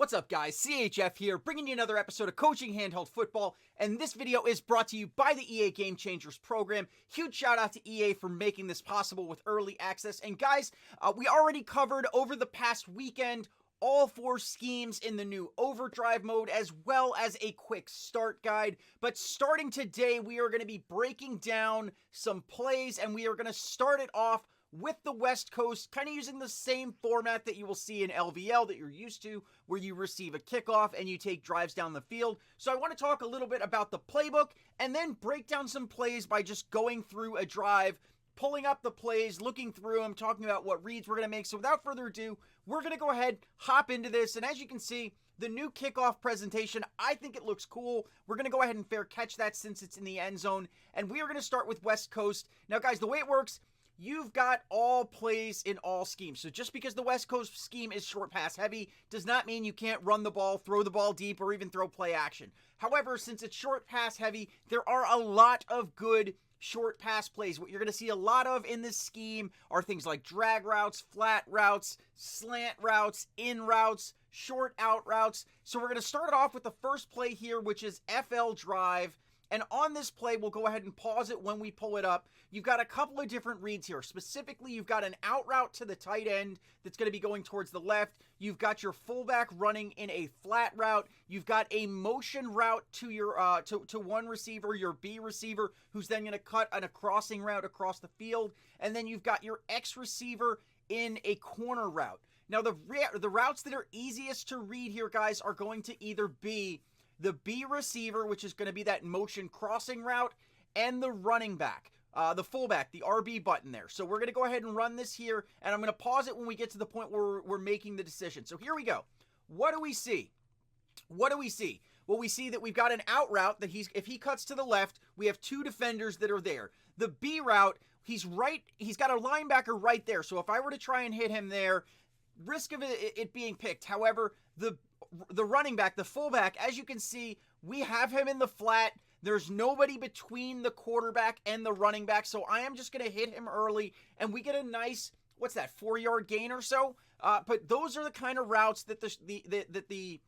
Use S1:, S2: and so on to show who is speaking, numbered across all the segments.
S1: What's up, guys? CHF here, bringing you another episode of Coaching Handheld Football, and this video is brought to you by the EA Game Changers program. Huge shout out to EA for making this possible with early access. And guys, we already covered over the past weekend all 4 schemes in the new Overdrive mode, as well as a quick start guide. But starting today, we are going to be breaking down some plays, and we are going to start it off with the West Coast, kind of using the same format that you will see in LVL that you're used to, where you receive a kickoff and you take drives down the field. So I want to talk a little bit about the playbook and then break down some plays by just going through a drive, pulling up the plays, looking through them, talking about what reads we're going to make. So without further ado, we're going to go ahead, hop into this. And as you can see, the new kickoff presentation, I think it looks cool. We're going to go ahead and fair catch that since it's in the end zone. And we are going to start with West Coast. Now, guys, the way it works, you've got all plays in all schemes. So just because the West Coast scheme is short pass heavy does not mean you can't run the ball, throw the ball deep, or even throw play action. However, since it's short pass heavy, there are a lot of good short pass plays. What you're going to see a lot of in this scheme are things like drag routes, flat routes, slant routes, in routes, short out routes. So we're going to start it off with the first play here, which is FL Drive. And on this play, we'll go ahead and pause it when we pull it up. You've got a couple of different reads here. Specifically, you've got an out route to the tight end that's going to be going towards the left. You've got your fullback running in a flat route. You've got a motion route to your to one receiver, your B receiver, who's then going to cut on a crossing route across the field. And then you've got your X receiver in a corner route. Now, the routes that are easiest to read here, guys, are going to either be the B receiver, which is going to be that motion crossing route, and the running back, the fullback, the RB button there. So we're going to go ahead and run this here, and I'm going to pause it when we get to the point where we're making the decision. So here we go. What do we see? What do we see? Well, we see that we've got an out route that if he cuts to the left, we have 2 defenders that are there. The B route, he's got a linebacker right there. So if I were to try and hit him there, risk of it being picked. However, the running back, the fullback, as you can see, we have him in the flat. There's nobody between the quarterback and the running back, so I am just going to hit him early, and we get a nice, 4-yard gain or so? But those are the kind of routes that the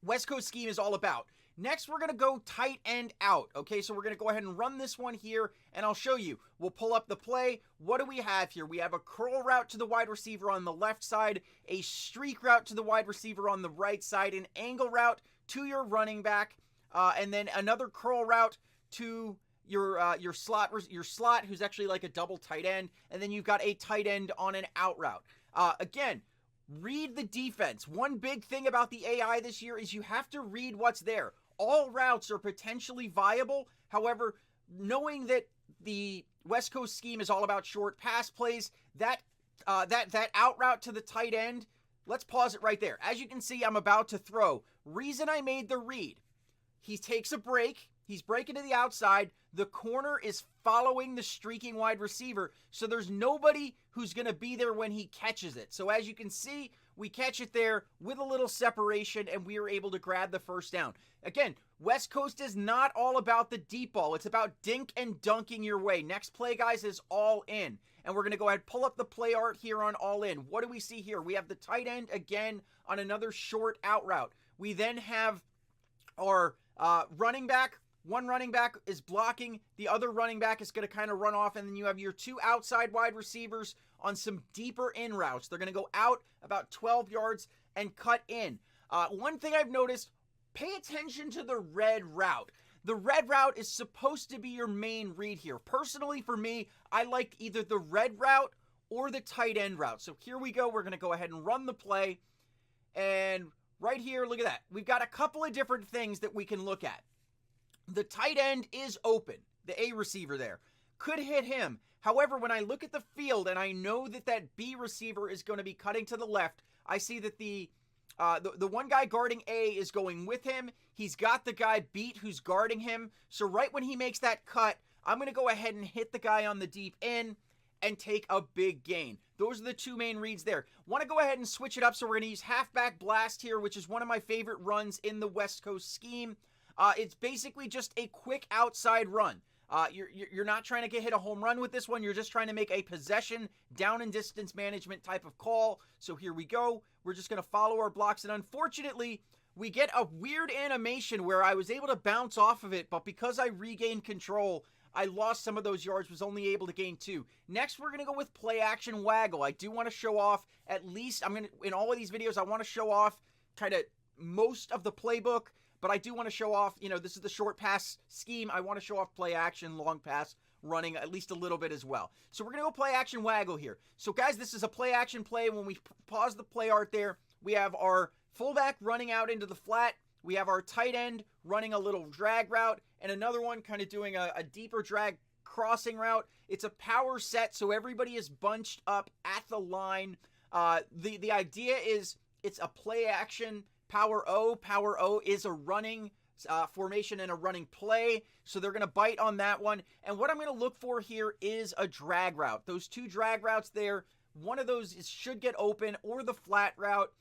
S1: West Coast scheme is all about. Next, we're going to go tight end out. Okay, so we're going to go ahead and run this one here, and I'll show you. We'll pull up the play. What do we have here? We have a curl route to the wide receiver on the left side, a streak route to the wide receiver on the right side, an angle route to your running back, and then another curl route to your slot, who's actually like a double tight end, and then you've got a tight end on an out route. Again, read the defense. One big thing about the AI this year is you have to read what's there. All routes are potentially viable. However, knowing that the West Coast scheme is all about short pass plays, that out route to the tight end, let's pause it right there. As you can see, I'm about to throw. Reason I made the read. He takes a break. He's breaking to the outside. The corner is following the streaking wide receiver, so there's nobody who's going to be there when he catches it. So as you can see, we catch it there with a little separation, and we are able to grab the first down. Again, West Coast is not all about the deep ball. It's about dink and dunking your way. Next play, guys, is all in. And we're going to go ahead and pull up the play art here on all in. What do we see here? We have the tight end again on another short out route. We then have our running back. One running back is blocking, the other running back is going to kind of run off, and then you have your 2 outside wide receivers on some deeper in routes. They're going to go out about 12 yards and cut in. One thing I've noticed, pay attention to the red route. The red route is supposed to be your main read here. Personally, for me, I like either the red route or the tight end route. So here we go. We're going to go ahead and run the play. And right here, look at that. We've got a couple of different things that we can look at. The tight end is open. The A receiver there could hit him. However, when I look at the field and I know that that B receiver is going to be cutting to the left, I see that the one guy guarding A is going with him. He's got the guy beat who's guarding him. So right when he makes that cut, I'm going to go ahead and hit the guy on the deep end and take a big gain. Those are the 2 main reads there. Want to go ahead and switch it up, so we're going to use halfback blast here, which is one of my favorite runs in the West Coast scheme. It's basically just a quick outside run. You're not trying to hit a home run with this one. You're just trying to make a possession, down and distance management type of call. So here we go. We're just going to follow our blocks. And unfortunately, we get a weird animation where I was able to bounce off of it, but because I regained control, I lost some of those yards, was only able to gain 2. Next, we're going to go with play action waggle. I do want to show off at least, in all of these videos, I want to show off kind of most of the playbook, but I do want to show off, this is the short pass scheme. I want to show off play action, long pass, running at least a little bit as well. So we're going to go play action waggle here. So guys, this is a play action play. When we pause the play art there, we have our fullback running out into the flat. We have our tight end running a little drag route, and another one kind of doing a deeper drag crossing route. It's a power set, so everybody is bunched up at the line. The idea is it's a play action power O. Power O is a running formation and a running play, so they're going to bite on that one. And what I'm going to look for here is a drag route. Those 2 drag routes there, one of those should get open, or the flat route.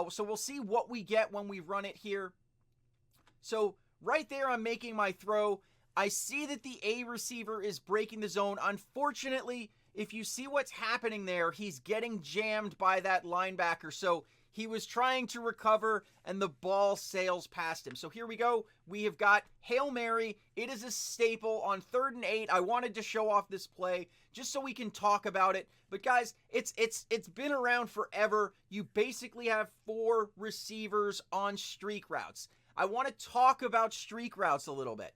S1: So we'll see what we get when we run it here. So right there, I'm making my throw. I see that the A receiver is breaking the zone. Unfortunately, if you see what's happening there, he's getting jammed by that linebacker. So he was trying to recover, and the ball sails past him. So here we go. We have got Hail Mary. It is a staple on 3rd and 8. I wanted to show off this play just so we can talk about it. But guys, it's been around forever. You basically have 4 receivers on streak routes. I want to talk about streak routes a little bit.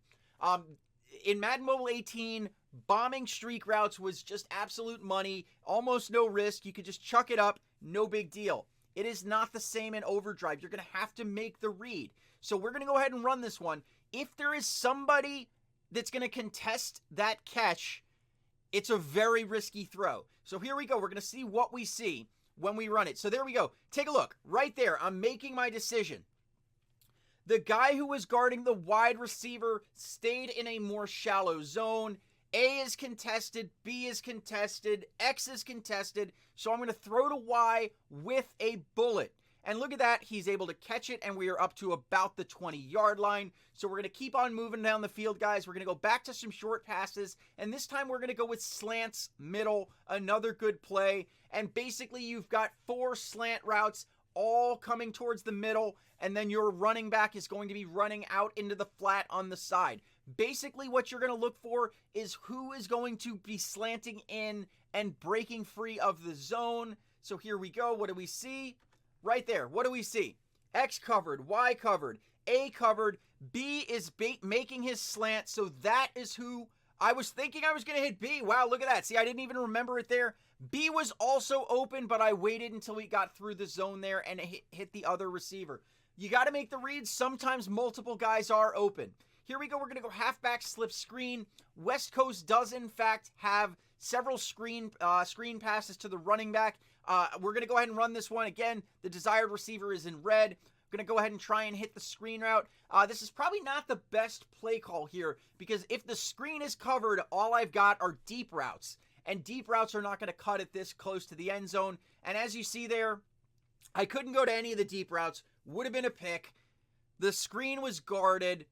S1: In Madden Mobile 18, bombing streak routes was just absolute money, almost no risk. You could just chuck it up, no big deal. It is not the same in Overdrive. You're going to have to make the read. So we're going to go ahead and run this one. If there is somebody that's going to contest that catch, it's a very risky throw. So here we go. We're going to see what we see when we run it. So there we go. Take a look. Right there, I'm making my decision. The guy who was guarding the wide receiver stayed in a more shallow zone. A is contested, B is contested, X is contested, so I'm going to throw to Y with a bullet. And look at that, he's able to catch it, and we are up to about the 20-yard line. So we're going to keep on moving down the field, guys. We're going to go back to some short passes, and this time we're going to go with slants, middle, another good play. And basically you've got 4 slant routes all coming towards the middle, and then your running back is going to be running out into the flat on the side. Basically, what you're going to look for is who is going to be slanting in and breaking free of the zone. So here we go. What do we see? Right there. What do we see? X covered, Y covered, A covered, B is making his slant. So that is who I was thinking I was going to hit B. Wow, look at that. See, I didn't even remember it there. B was also open, but I waited until we got through the zone there and it hit the other receiver. You got to make the reads. Sometimes multiple guys are open. Here we go. We're going to go halfback slip screen. West Coast does, in fact, have several screen passes to the running back. We're going to go ahead and run this one. Again, the desired receiver is in red. I'm going to go ahead and try and hit the screen route. This is probably not the best play call here because if the screen is covered, all I've got are deep routes. And deep routes are not going to cut it this close to the end zone. And as you see there, I couldn't go to any of the deep routes. Would have been a pick. The screen was guarded.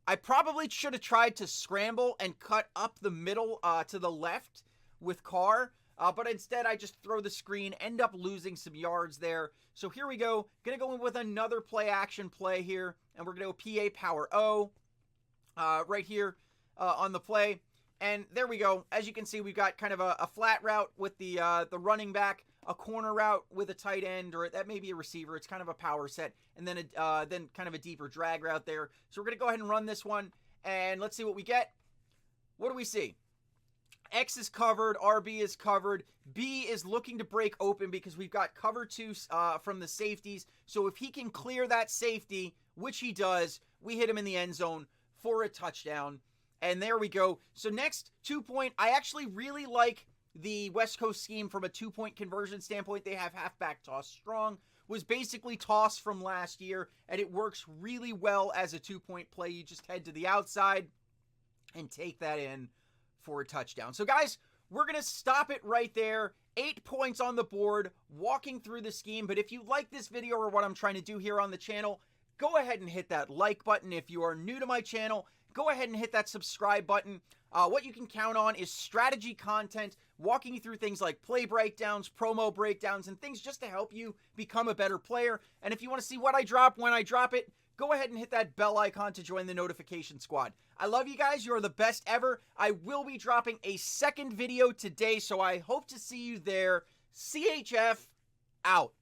S1: I probably should have tried to scramble and cut up the middle to the left with Carr. But instead, I just throw the screen, end up losing some yards there. So here we go. Going to go in with another play action play here. And we're going to go PA power O right here on the play. And there we go. As you can see, we've got kind of a flat route with the running back, a corner route with a tight end, or that may be a receiver. It's kind of a power set. And then kind of a deeper drag route there. So we're going to go ahead and run this one. And let's see what we get. What do we see? X is covered, RB is covered, B is looking to break open because we've got cover 2 from the safeties. So if he can clear that safety, which he does, we hit him in the end zone for a touchdown. And there we go. So next, 2-point. I actually really like the West Coast scheme from a 2-point conversion standpoint. They have halfback toss strong. Was basically toss from last year, and it works really well as a 2-point play. You just head to the outside and take that in for a touchdown. So guys, we're going to stop it right there. 8 points on the board, walking through the scheme. But if you like this video or what I'm trying to do here on the channel, go ahead and hit that like button. If you are new to my channel, go go ahead and hit that subscribe button. What you can count on is strategy content, walking you through things like play breakdowns, promo breakdowns, and things just to help you become a better player. And if you want to see what I drop when I drop it, go ahead and hit that bell icon to join the notification squad. I love you guys. You're the best ever. I will be dropping a second video today, so I hope to see you there. CHF out.